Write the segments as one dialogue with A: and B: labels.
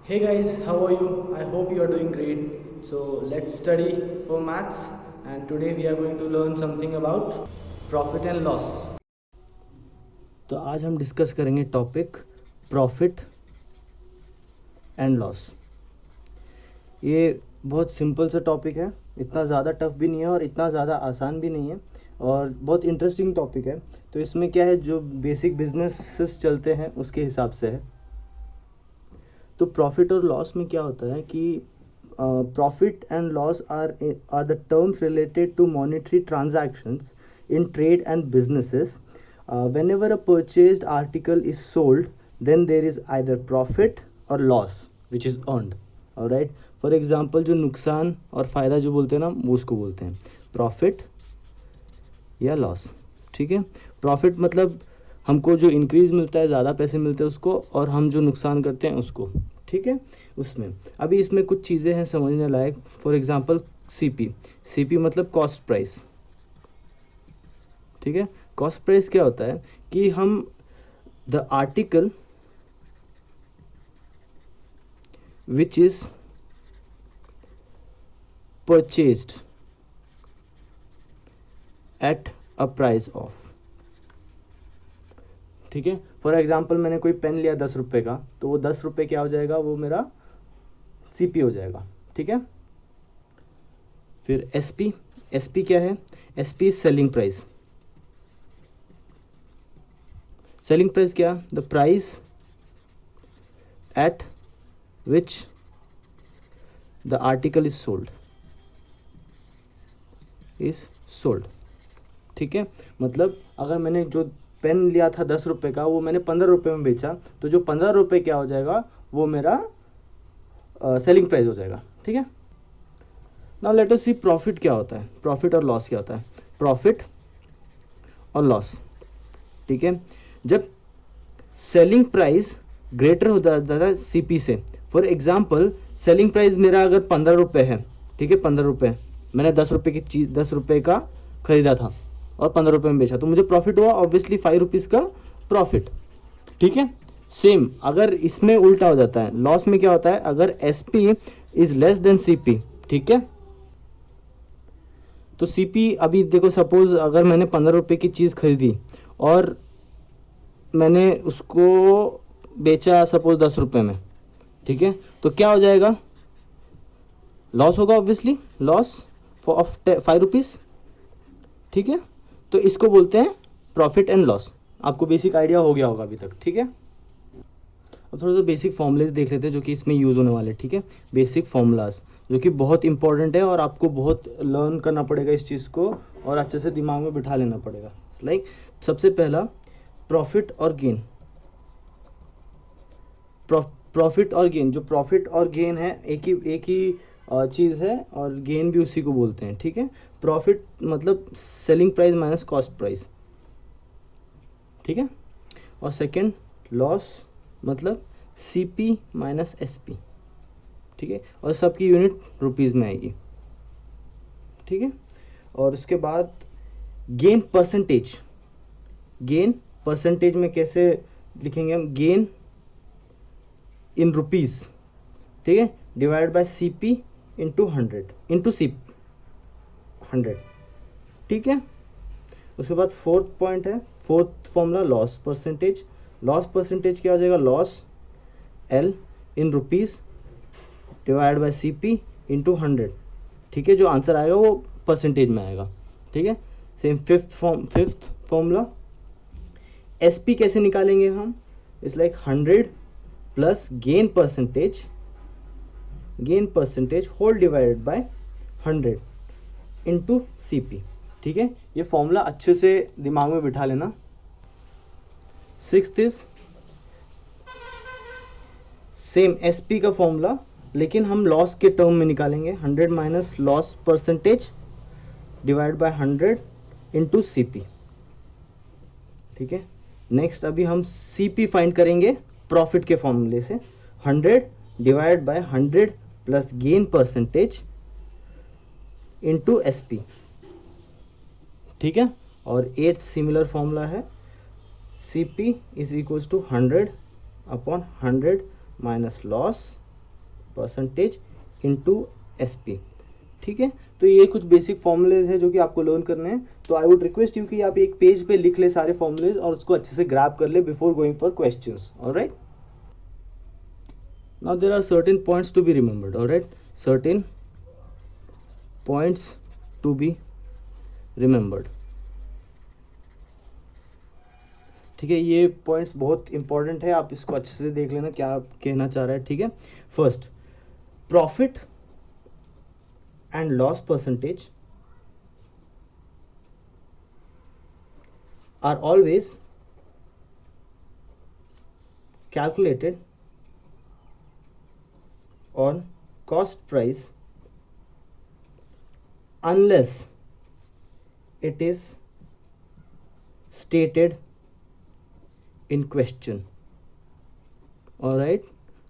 A: Hey guys, how are you? I hope you are doing great. So let's study for maths, and today we are going to learn something about profit and loss. तो आज हम discuss करेंगे topic profit and loss. ये बहुत simple सा topic है, इतना ज़्यादा टफ भी नहीं है और इतना ज़्यादा आसान भी नहीं है, और बहुत इंटरेस्टिंग टॉपिक है। तो इसमें क्या है, जो बेसिक बिजनेसेस चलते हैं उसके हिसाब से है। तो प्रॉफिट और लॉस में क्या होता है कि profit and loss are the terms related to monetary transactions in trade and businesses. whenever a purchased article is sold, then there is either profit or loss which is earned. alright, for example जो नुकसान और फ़ायदा जो बोलते हैं ना, वो उसको बोलते हैं प्रॉफिट या लॉस। ठीक है, प्रॉफिट मतलब हमको जो इंक्रीज़ मिलता है, ज़्यादा पैसे मिलते हैं उसको, और हम जो नुकसान करते हैं उसको। ठीक है, उसमें अभी इसमें कुछ चीज़ें हैं समझने लायक। फॉर एग्जांपल सीपी मतलब कॉस्ट प्राइस। ठीक है, कॉस्ट प्राइस क्या होता है कि हम the article which is purchased at a price of. ठीक है, फॉर एग्जांपल मैंने कोई पेन लिया 10 रुपये का, तो वो 10 रुपये क्या हो जाएगा, वो मेरा सीपी हो जाएगा। ठीक है, फिर एसपी क्या है, SP selling price. Selling price क्या, the price at which the article is sold. ठीक है, मतलब अगर मैंने जो पेन लिया था 10 रुपये का, वो मैंने 15 रुपये में बेचा, तो जो 15 रुपये क्या हो जाएगा, वो मेरा सेलिंग प्राइस हो जाएगा। ठीक है, नाउ लेट अस सी प्रॉफिट क्या होता है, प्रॉफिट और लॉस क्या होता है। प्रॉफिट और लॉस, ठीक है, जब सेलिंग प्राइस ग्रेटर हो जाता है सीपी से। फॉर एग्जांपल सेलिंग प्राइस मेरा अगर 15 रुपये है, ठीक है, 15 रुपये, मैंने 10 रुपये की चीज़ 10 रुपये का खरीदा था और 15 रुपये में बेचा, तो मुझे प्रॉफिट हुआ, ऑब्वियसली 5 रुपीज़ का प्रॉफिट। ठीक है, सेम अगर इसमें उल्टा हो जाता है, लॉस में क्या होता है, अगर SP is less than CP. ठीक है, तो सीपी अभी देखो, सपोज अगर मैंने 15 रुपये की चीज़ खरीदी और मैंने उसको बेचा सपोज 10 रुपये में। ठीक है, तो क्या हो जाएगा, लॉस होगा, obviously loss for of 5 rupees. ठीक है, तो इसको बोलते हैं प्रॉफिट एंड लॉस। आपको बेसिक आइडिया हो गया होगा अभी तक। ठीक है, अब थोड़ा सा बेसिक फॉर्मूलेज देख लेते हैं जो कि इसमें यूज़ होने वाले। ठीक है, बेसिक फॉर्मूलाज जो कि बहुत इंपॉर्टेंट है और आपको बहुत लर्न करना पड़ेगा इस चीज़ को, और अच्छे से दिमाग में बिठा लेना पड़ेगा। लाइक सबसे पहला प्रॉफिट और गेन। प्रॉफिट और गेन, जो प्रॉफिट और गेन है एक ही चीज़ है, और गेन भी उसी को बोलते हैं। ठीक है, प्रॉफिट मतलब selling price minus cost price. ठीक है, और सेकंड लॉस मतलब सीपी माइनस एसपी। ठीक है, और सबकी यूनिट रुपीज़ में आएगी। ठीक है, और उसके बाद गेन परसेंटेज। गेन परसेंटेज में कैसे लिखेंगे हम, गेन इन रुपीज़। ठीक है, divide by CP into 100 into C 100। ठीक है, उसके बाद फोर्थ पॉइंट है, fourth formula loss percentage. Loss percentage क्या हो जाएगा, loss L in rupees divide by CP into 100। ठीक है, जो आंसर आएगा वो परसेंटेज में आएगा। ठीक है, सेम फिफ्थ फॉर्मूला एसपी कैसे निकालेंगे हम, it's like 100 plus gain percentage whole divided by 100 into CP. ठीक है, ये फॉर्मूला अच्छे से दिमाग में बिठा लेना। सिक्स्थ इज सेम एसपी का फॉर्मूला, लेकिन हम लॉस के टर्म में निकालेंगे। 100 minus loss percentage divide by 100 into CP. ठीक है, नेक्स्ट अभी हम सीपी फाइंड करेंगे प्रॉफिट के फॉर्मूले से। 100 divide by 100 plus gain percentage into SP. ठीक है, और 8th सिमिलर फॉर्मूला है, CP is equals to 100 upon 100 minus loss percentage into SP। ठीक है, तो ये कुछ बेसिक फॉर्मूलेज है जो कि आपको लर्न करने हैं। तो आई वुड रिक्वेस्ट यू कि आप एक पेज पे लिख ले सारे फॉर्मूलेज और उसको अच्छे से ग्रैब कर ले before going for questions. Alright, now there are certain points to be remembered. Alright, certain points to be remembered. ठीक है, ये पॉइंट्स बहुत इंपॉर्टेंट है, आप इसको अच्छे से देख लेना क्या कहना चाह रहा है। ठीक है, first, profit and loss percentage are always calculated on cost price unless it is stated in question। Alright,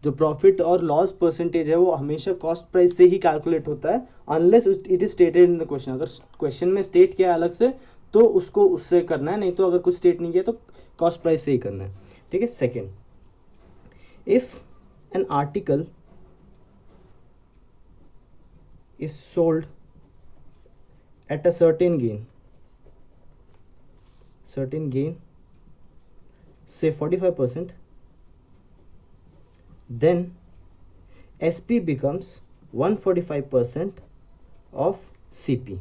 A: जो प्रॉफिट और लॉस परसेंटेज है वो हमेशा कॉस्ट प्राइस से ही कैलकुलेट होता है unless it is stated in the question. अगर question में स्टेट किया है अलग से तो उसको उससे करना है, नहीं तो अगर कुछ स्टेट नहीं किया तो कॉस्ट प्राइस से ही करना है। ठीक है, second, if an article is sold at a certain gain say 45%, then SP becomes 145% of CP।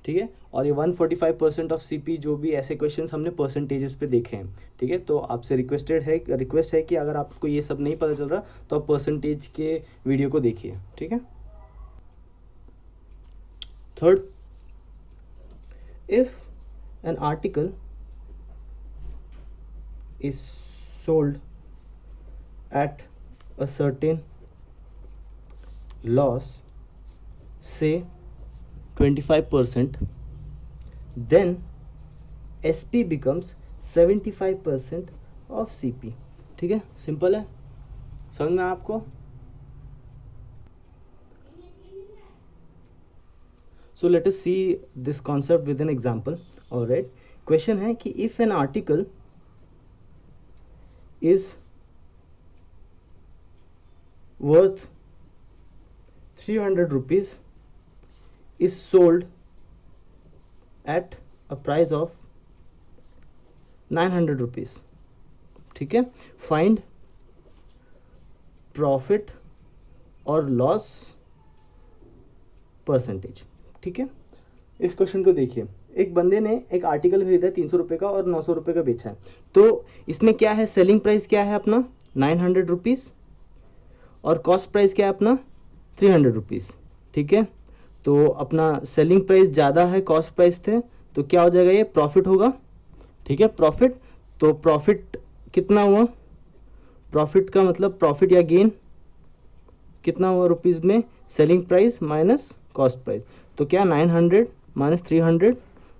A: ठीक है, और ये 145% ऑफ CP जो भी ऐसे क्वेश्चंस हमने परसेंटेजेस पे देखे हैं। ठीक है, तो आपसे रिक्वेस्ट है कि अगर आपको ये सब नहीं पता चल रहा तो आप परसेंटेज के वीडियो को देखिए। ठीक है, third, if an article is sold at a certain loss, say 25%, then SP becomes 75% of CP। ठीक है, सिंपल है, समझ में आपको। So let us see this concept with an example। Alright, question है कि if an article is worth 300 rupees is sold at a price of 900 rupees। ठीक है, फाइंड प्रॉफिट और लॉस परसेंटेज। ठीक है, इस क्वेश्चन को देखिए, एक बंदे ने एक आर्टिकल खरीदा है 300 रुपये का और 900 रुपये का बेचा है। तो इसमें क्या है, सेलिंग प्राइस क्या है अपना 900 रुपीज़ और कॉस्ट प्राइस क्या है अपना 300 रुपीज़। ठीक है, तो अपना सेलिंग प्राइस ज़्यादा है कॉस्ट प्राइस थे, तो क्या हो जाएगा, ये प्रॉफिट होगा। ठीक है, प्रॉफिट, तो प्रॉफिट कितना हुआ, प्रॉफिट का मतलब प्रॉफिट या गेन कितना हुआ रुपीज़ में, selling price minus cost price. तो क्या 900 माइनस 300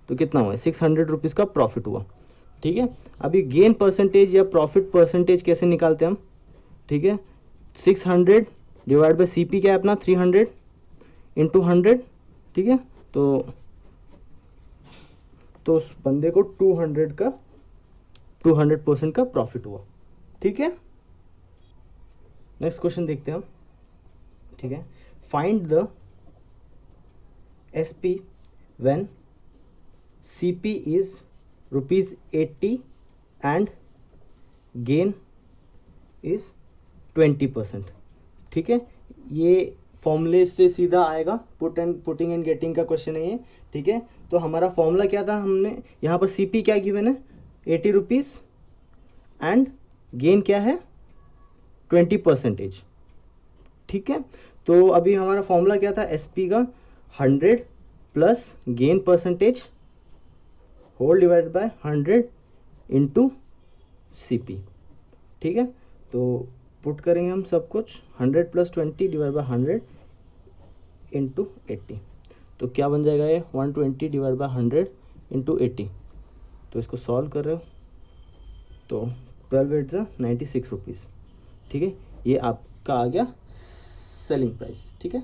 A: तो कितना हुआ, 600 रुपीज़ का प्रॉफिट हुआ। ठीक है, अभी गेन परसेंटेज या प्रॉफिट परसेंटेज कैसे निकालते हैं हम। ठीक है, 600 डिवाइड बाई CP क्या है अपना 300 इंटू 100। ठीक है, तो उस बंदे को 200% का प्रॉफिट हुआ। ठीक है, नेक्स्ट क्वेश्चन देखते हैं हम। ठीक है, find the SP when CP is ₹80 and gain is 20%। ठीक है, ये फॉर्मूले से सीधा आएगा, पुटिंग एंड गेटिंग का क्वेश्चन है ये। ठीक है, तो हमारा फॉर्मूला क्या था, हमने यहाँ पर CP क्या गिवन है 80 रुपीज़ एंड गेन क्या है 20%। ठीक है, तो अभी हमारा फॉर्मूला क्या था, SP का 100 plus gain percentage whole divide by 100 into CP। ठीक है, तो पुट करेंगे हम सब कुछ, 100 प्लस 20 डिवाइड बाय 100 इंटू 80, तो क्या बन जाएगा ये 120 डिवाइड बाय 100 इंटू 80। तो इसको सॉल्व कर रहे हो तो 12 8 96 रुपीज़। ठीक है, ये आपका आ गया सेलिंग प्राइस। ठीक है,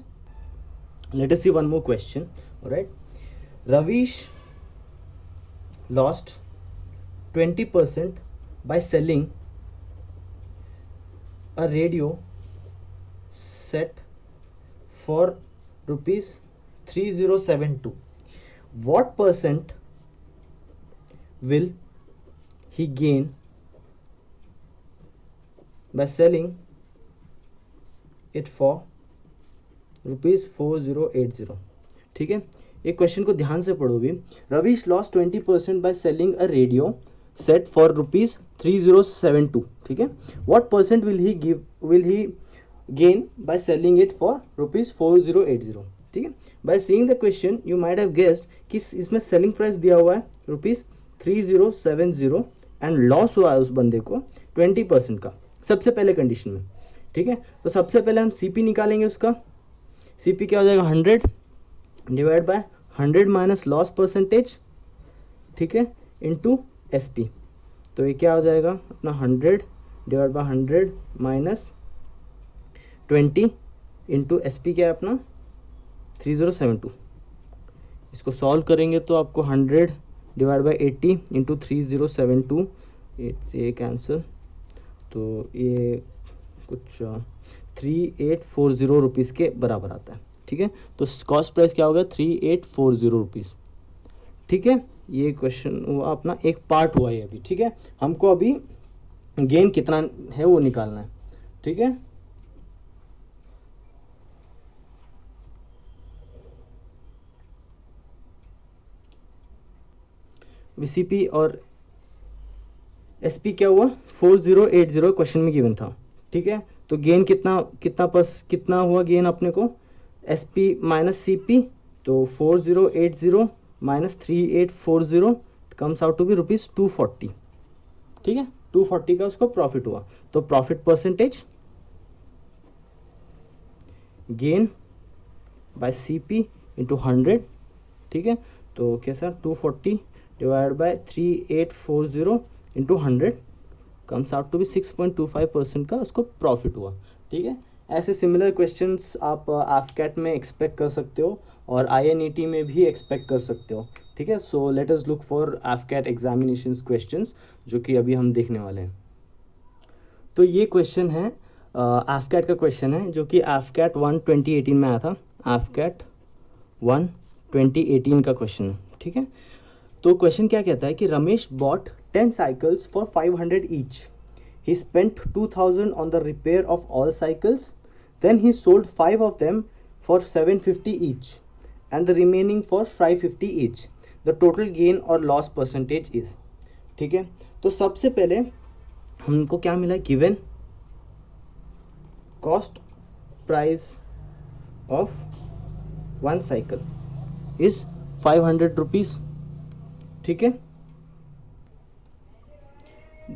A: let us see one more question। All right, Ravish lost 20% by selling a radio set for rupees 3072. What percent will he gain by selling it for rupees 4080? ठीक है, एक क्वेश्चन को ध्यान से पढ़ो भी. Ravish lost 20% by selling a radio set for rupees 3072. ठीक है, what percent will he gain by selling it for rupees 4080. ठीक है, by seeing the question you might have guessed कि इसमें सेलिंग प्राइस दिया हुआ है रुपीज 3070 एंड लॉस हुआ है उस बंदे को 20% का सबसे पहले कंडीशन में. ठीक है, तो सबसे पहले हम सीपी निकालेंगे. उसका सीपी क्या हो जाएगा, 100 divide by 100 minus loss percentage. ठीक है, इनटू एसपी. तो ये क्या हो जाएगा अपना 100 divide by 100 minus 20 into SP क्या है अपना 3072. इसको सॉल्व करेंगे तो आपको 100 डिवाइड बाय 80 इंटू 3072 ये कैंसिल, तो ये कुछ 3840 रुपीज़ के बराबर आता है. ठीक है, तो कॉस्ट प्राइस क्या होगा 3840 रुपीज़. ठीक है, ये क्वेश्चन हुआ अपना एक पार्ट हुआ है अभी. ठीक है, हमको अभी गेन कितना है वो निकालना है. ठीक है, सीपी और एसपी क्या हुआ 4080 क्वेश्चन में गिवन था. ठीक है, तो गेन कितना हुआ गेन अपने को एसपी माइनस सीपी, तो 4080 minus 3840 comes out to be rupees 240. ठीक है, 240 का उसको प्रॉफिट हुआ. तो profit percentage gain by CP into 100. ठीक है, तो कैसा 240 divide by 3840 into 100 comes out to be 6.25% का उसको प्रॉफिट हुआ. ठीक है, ऐसे सिमिलर क्वेश्चंस आप एफकैट में एक्सपेक्ट कर सकते हो और आईएनईटी में भी एक्सपेक्ट कर सकते हो. ठीक है, so let us look for AFCAT examinations questions जो कि अभी हम देखने वाले हैं. तो ये क्वेश्चन है एफकैट का क्वेश्चन है जो कि एफकैट 1 2018 में आया था. एफकैट 1 2018 का क्वेश्चन है. ठीक है, तो क्वेश्चन क्या कहता है कि Ramesh bought 10 cycles for 500 each. He spent 2000 on the repair of all cycles. Then he sold 5 of them for 750 each and the remaining for 550 each. The total gain or loss percentage is. ठीक है, तो सबसे पहले हमको क्या मिला given cost price of 1 cycle is 500 rupees. ठीक है,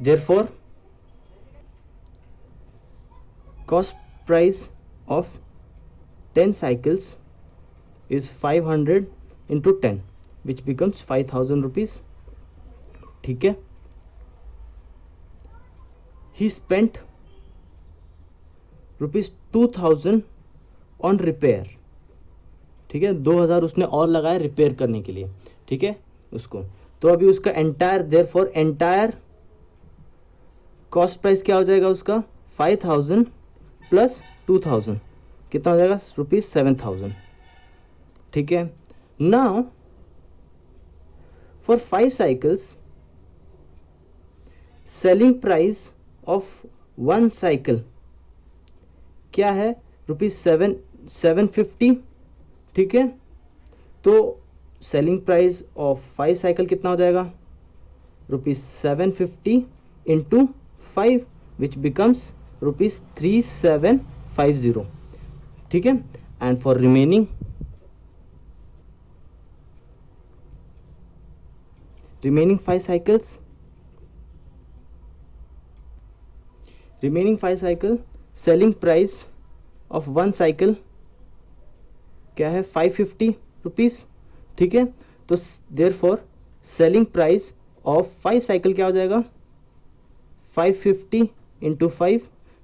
A: therefore cost price of 10 cycles is 500 into 10 which becomes 5000 rupees. ठीक है, he spent rupees 2000 on repair. ठीक है, 2000 उसने और लगाया रिपेयर करने के लिए. ठीक है, उसको तो अभी उसका entire therefore entire cost price क्या हो जाएगा उसका 5000 प्लस 2000 कितना हो जाएगा रुपीज 7000. ठीक है, now for 5 cycles selling price of 1 cycle क्या है रुपीज 750. ठीक है, तो सेलिंग प्राइस ऑफ 5 साइकिल कितना हो जाएगा rupees 750 into 5 which becomes rupees 3750. ठीक है, and for remaining remaining 5 cycles, selling price of 1 cycle क्या है 550 रुपीज. ठीक है, तो therefore selling price of 5 cycle क्या हो जाएगा 550 into 5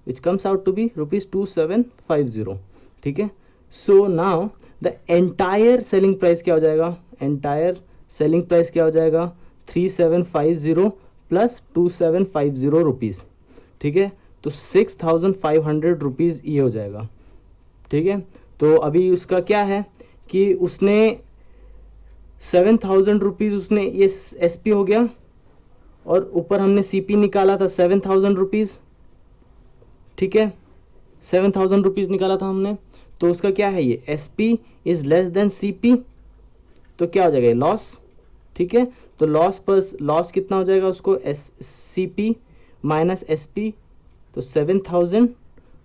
A: which comes out to be rupees 2750. ठीक है, so now the entire selling price क्या हो जाएगा, एंटायर सेलिंग प्राइस क्या हो जाएगा 3750 प्लस 2750 रुपीज़. ठीक है, तो 6500 रुपीज़ ये हो जाएगा. ठीक है। तो अभी उसका क्या है कि उसने 7,000 रुपीज़ उसने ये SP हो गया, और ऊपर हमने CP निकाला था 7,000 रुपीज़, ठीक है, 7,000 रुपीज़ निकाला था हमने। तो उसका क्या है, ये SP is less than CP, तो क्या हो जाएगा, लॉस, ठीक है। तो लॉस कितना हो जाएगा उसको, CP माइनस SP, तो 7,000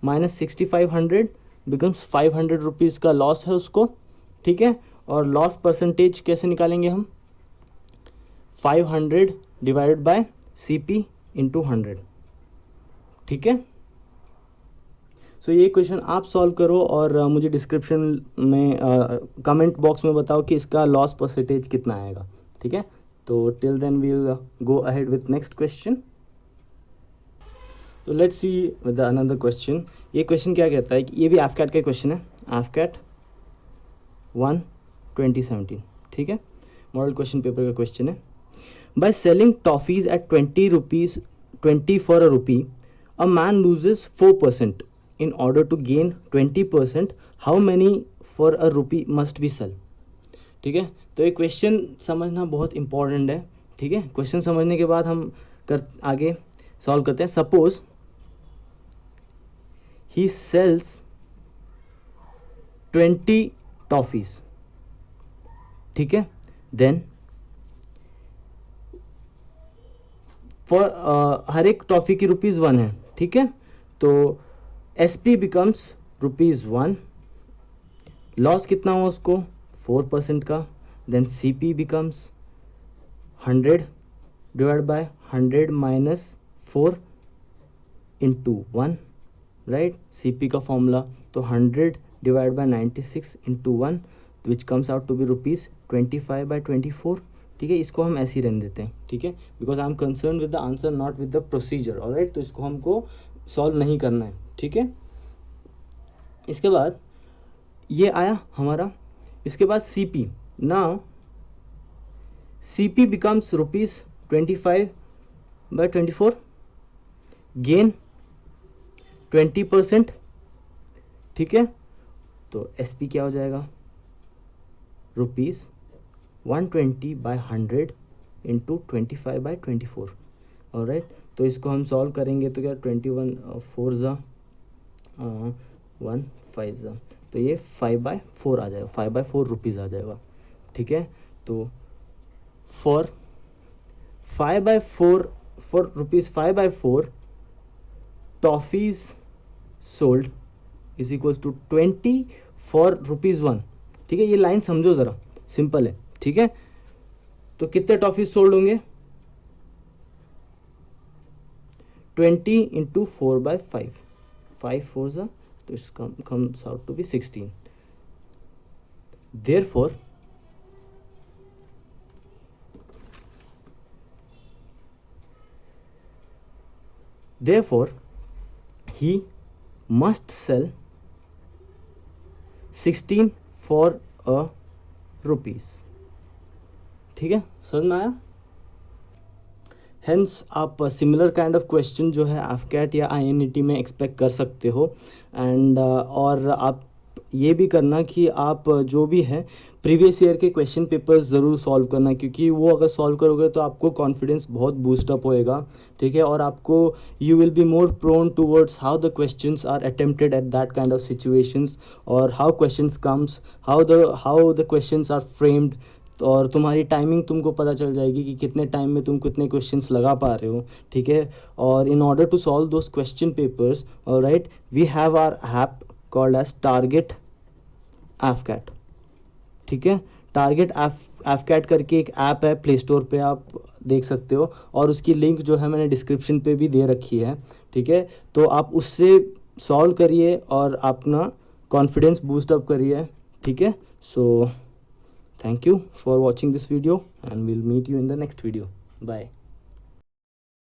A: माइनस 6,500 बिकम्स 500 रुपीज़ का लॉस है उसको, ठीक है। और लॉस परसेंटेज कैसे निकालेंगे हम, 500 डिवाइडेड बाय CP इंटू 100, ठीक है। सो ये क्वेश्चन आप सॉल्व करो और मुझे डिस्क्रिप्शन में कमेंट बॉक्स में बताओ कि इसका लॉस परसेंटेज कितना आएगा, ठीक है। तो till then we will go ahead with next question. तो let's see with another question. ये क्वेश्चन क्या कहता है कि ये भी AFCAT का क्वेश्चन है, AFCAT 1 2017, ठीक है, मॉडल क्वेश्चन पेपर का क्वेश्चन है। By selling toffees at 20 for a rupee, a man loses 4%. In order to gain 20%, how many for a rupee must be sell? ठीक है। तो ये क्वेश्चन समझना बहुत इंपॉर्टेंट है, ठीक है। क्वेश्चन समझने के बाद हम आगे सॉल्व करते हैं। सपोज ही सेल्स 20 टॉफीज, ठीक है, देन फॉर हर एक टॉफी की ₹1 है, ठीक है। तो SP बिकम्स ₹1, लॉस कितना हुआ उसको 4% का, then CP becomes 100 divide by 100 minus 4 into 1, right, CP का फॉर्मूला। तो 100 divide by 96 into 1 which comes out to be ₹25/24, ठीक है। इसको हम ऐसे ही रहने देते हैं, ठीक है, because I am concern with the answer not with the procedure, alright. तो इसको हमको सॉल्व नहीं करना है, ठीक है। इसके बाद ये आया हमारा, इसके बाद CP, now CP becomes ₹25/24, gain 20%, ठीक है। तो SP क्या हो जाएगा, ₹120/100 इंटू 25/24, ऑलराइट। तो इसको हम सॉल्व करेंगे तो क्या 21 4 ज़ा 1 5 ज़ा, तो ये 5/4 आ जाएगा, 5/4 रुपीज़ आ जाएगा, ठीक है। तो for 5/4 for ₹5/4 toffees sold is equals to 20 for ₹1, ठीक है। ये लाइन समझो ज़रा, सिंपल है, ठीक है। तो कितने टॉफीज सोल्ड होंगे, 20 इंटू 4/5, 5 4 ज़ा, तो इस comes out to be 16. Therefore he must sell 16 for a rupees, ठीक है, समझ में आया। हेंस आप सिमिलर काइंड ऑफ क्वेश्चन जो है AFCAT या INET में एक्सपेक्ट कर सकते हो। एंड और आप ये भी करना कि आप जो भी है प्रीवियस ईयर के क्वेश्चन पेपर्स ज़रूर सॉल्व करना, क्योंकि वो अगर सॉल्व करोगे तो आपको कॉन्फिडेंस बहुत बूस्टअप होएगा, ठीक है। और आपको you will be more prone towards how the questions are attempted at that kind of situations, और how questions comes, how the questions are framed. और तुम्हारी टाइमिंग तुमको पता चल जाएगी कि कितने टाइम में तुम कितने क्वेश्चंस लगा पा रहे हो, ठीक है। और in order to solve those question papers, alright, we have our app called as target AFCAT, ठीक है। टारगेट AFCAT करके एक ऐप है, प्ले स्टोर पे आप देख सकते हो, और उसकी लिंक जो है मैंने डिस्क्रिप्शन पे भी दे रखी है, ठीक है। तो आप उससे सॉल्व करिए और अपना कॉन्फिडेंस बूस्ट अप करिए, ठीक है। सो thank you for watching this video and we'll meet you in the next video. Bye.